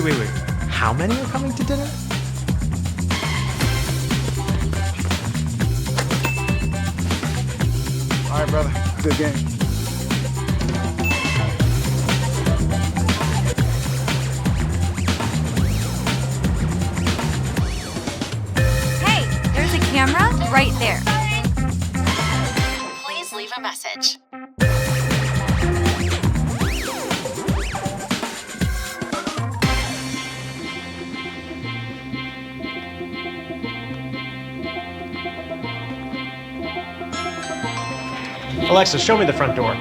Wait. How many are coming to dinner? All right, brother. Good game. Hey, there's a camera right there. Please leave a message. Alexa, show me the front door.